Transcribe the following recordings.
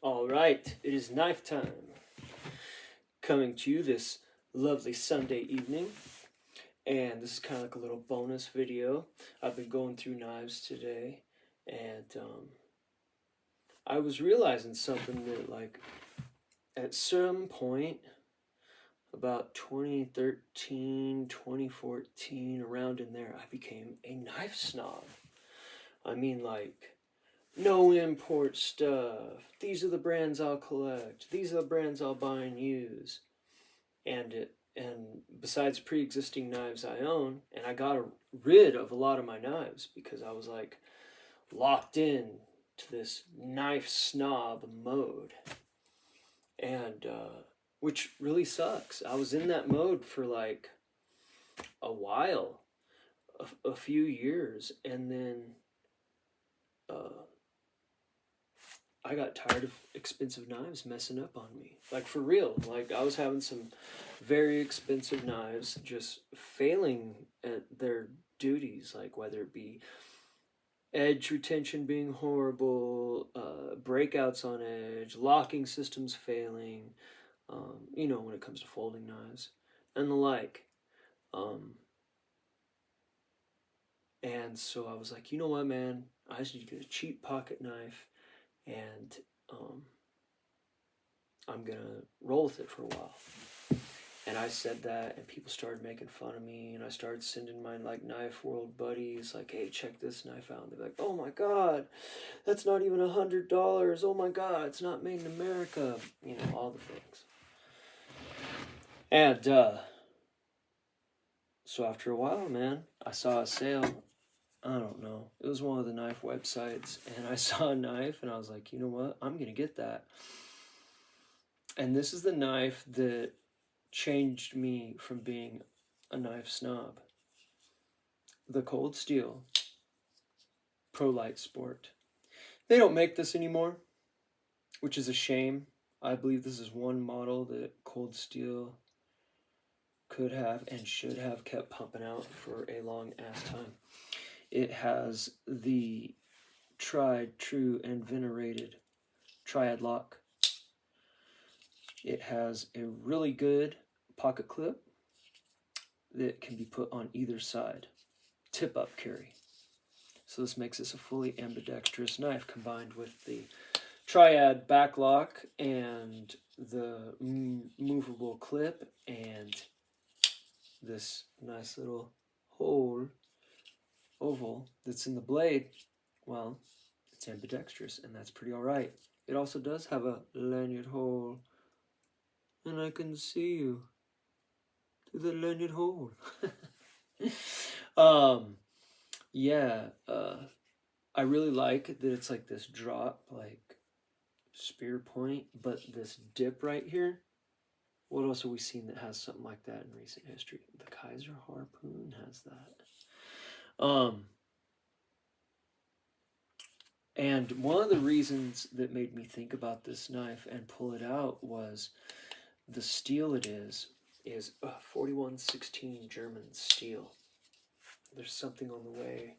All right, it is knife time. Coming to you this lovely Sunday evening. And this is kind of like a little bonus video. I've been going through knives today. And I was realizing something that, like, at some point, about 2013, 2014, around in there, I became a knife snob. I mean, like, no import stuff. These are the brands I'll collect. These are the brands I'll buy and use. And besides pre-existing knives I own, and I got rid of a lot of my knives because I was like locked in to this knife snob mode, and which really sucks. I was in that mode for like a while, a few years, and then I got tired of expensive knives messing up on me. Like, for real. Like, I was having some very expensive knives just failing at their duties, like whether it be edge retention being horrible, breakouts on edge, locking systems failing, when it comes to folding knives, and the like. And so I was like, you know what, man? I just need to get a cheap pocket knife, and I'm gonna roll with it for a while. And I said that, and people started making fun of me, and I started sending my like knife world buddies like, hey, check this knife out. And they're like, oh my god, that's not even $100. Oh my god, it's not made in America. All the things. And so after a while, man, I saw a sale. I don't know. It was one of the knife websites, and I saw a knife, and I was like, you know what? I'm gonna get that. And this is the knife that changed me from being a knife snob. The Cold Steel Prolite Sport. They don't make this anymore, which is a shame. I believe this is one model that Cold Steel could have and should have kept pumping out for a long ass time. It has the tried, true, and venerated triad lock. It has a really good pocket clip that can be put on either side. Tip up carry. So this makes this a fully ambidextrous knife combined with the triad back lock and the movable clip and this nice little hole, oval, that's in the blade. Well, it's ambidextrous, and that's pretty alright. It also does have a lanyard hole, and I can see you through the lanyard hole. I really like that it's like this drop, like spear point, but this dip right here. What else have we seen that has something like that in recent history? The Kaiser Harpoon has that. And one of the reasons that made me think about this knife and pull it out was the steel it is 4116 German steel. There's something on the way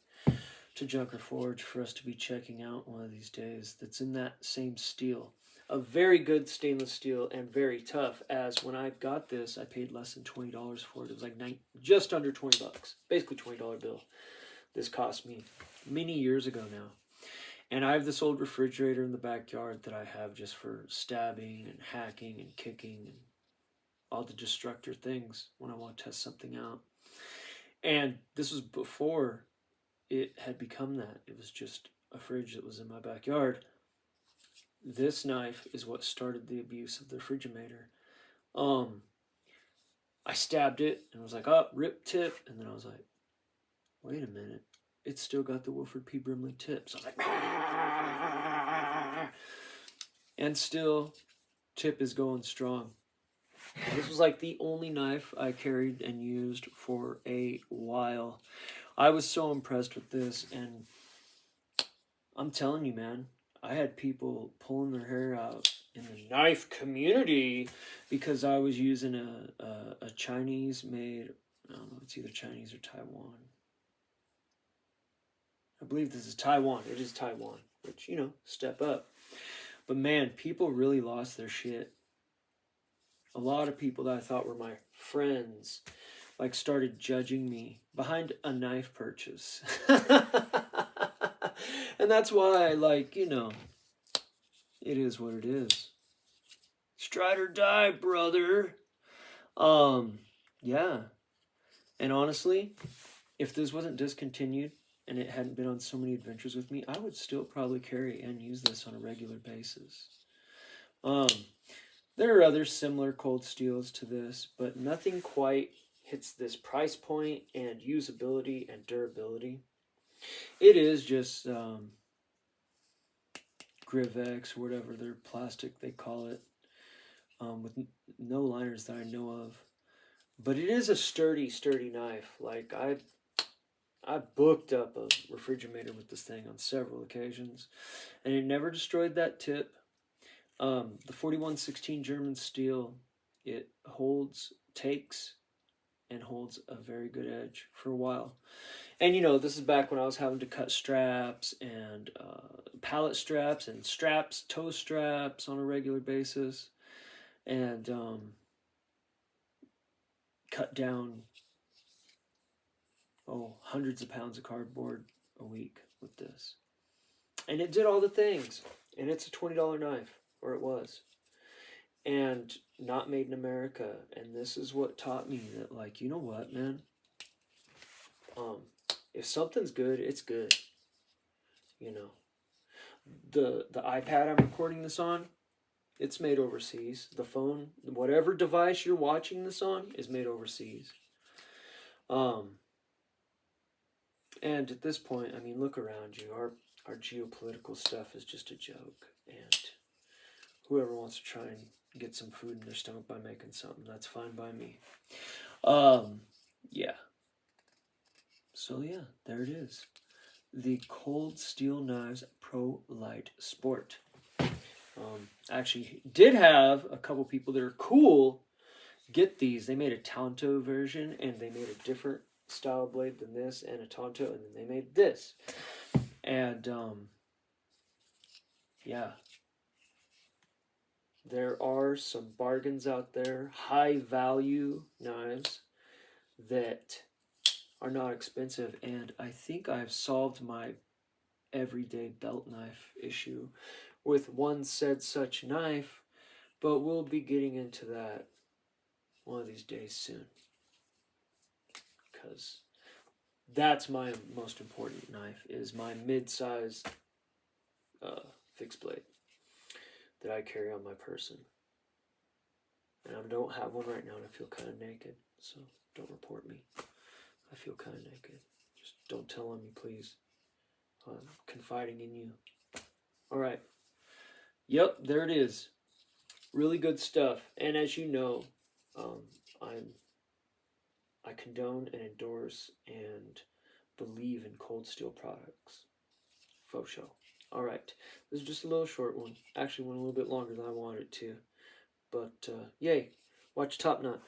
to Junker Forge for us to be checking out one of these days that's in that same steel. A very good stainless steel and very tough, as when I got this, I paid less than $20 for it. It was like just under $20. Basically $20 bill. This cost me many years ago now. And I have this old refrigerator in the backyard that I have just for stabbing and hacking and kicking and all the destructor things when I want to test something out. And this was before it had become that. It was just a fridge that was in my backyard. This knife is what started the abuse of the Friggimator. I stabbed it and was like, oh, rip tip. And then I was like, wait a minute. It's still got the Wilford P. Brimley tip. So I was like, and still, tip is going strong. This was like the only knife I carried and used for a while. I was so impressed with this, and I'm telling you, man, I had people pulling their hair out in the knife community because I was using a Chinese-made, I don't know, it's either Chinese or Taiwan. I believe this is Taiwan. It is Taiwan, which, step up. But man, people really lost their shit. A lot of people that I thought were my friends, like, started judging me behind a knife purchase. And that's why, like, you know, it is what it is. Stride or die, brother. Yeah. And honestly, if this wasn't discontinued and it hadn't been on so many adventures with me, I would still probably carry and use this on a regular basis. There are other similar cold steels to this, but nothing quite hits this price point and usability and durability. It is just Grivex or whatever their plastic they call it, with no liners that I know of. But it is a sturdy knife. Like, I booked up a refrigerator with this thing on several occasions, and it never destroyed that tip. The 4116 German steel, it takes and holds a very good edge for a while. And you know, this is back when I was having to cut straps and pallet straps and toe straps on a regular basis, and cut down hundreds of pounds of cardboard a week with this. And it did all the things. And it's a $20 knife, or it was. And not made in America. And this is what taught me that, like, you know what, man? If something's good, it's good. You know. The iPad I'm recording this on, it's made overseas. The phone, whatever device you're watching this on, is made overseas. And at this point, I mean, look around you. Our geopolitical stuff is just a joke. And whoever wants to try and get some food in their stomach by making something, that's fine by me. Yeah. So yeah, there it is. The Cold Steel Knives Prolite Sport. Actually did have a couple people that are cool get these. They made a Tonto version, and they made a different style blade than this, and a Tonto, and then they made this. And yeah, there are some bargains out there, high value knives that are not expensive, and I think I've solved my everyday belt knife issue with one said such knife, but we'll be getting into that one of these days soon, because that's my most important knife, is my mid-size fixed blade that I carry on my person. And I don't have one right now, and I feel kind of naked, so don't report me. I feel kind of naked. Just don't tell on me, please. I'm confiding in you. All right. Yep, there it is. Really good stuff. And as you know, I condone and endorse and believe in cold steel products. Faux show. All right. This is just a little short one. Actually went a little bit longer than I wanted it to. But, yay. Watch Top Knot.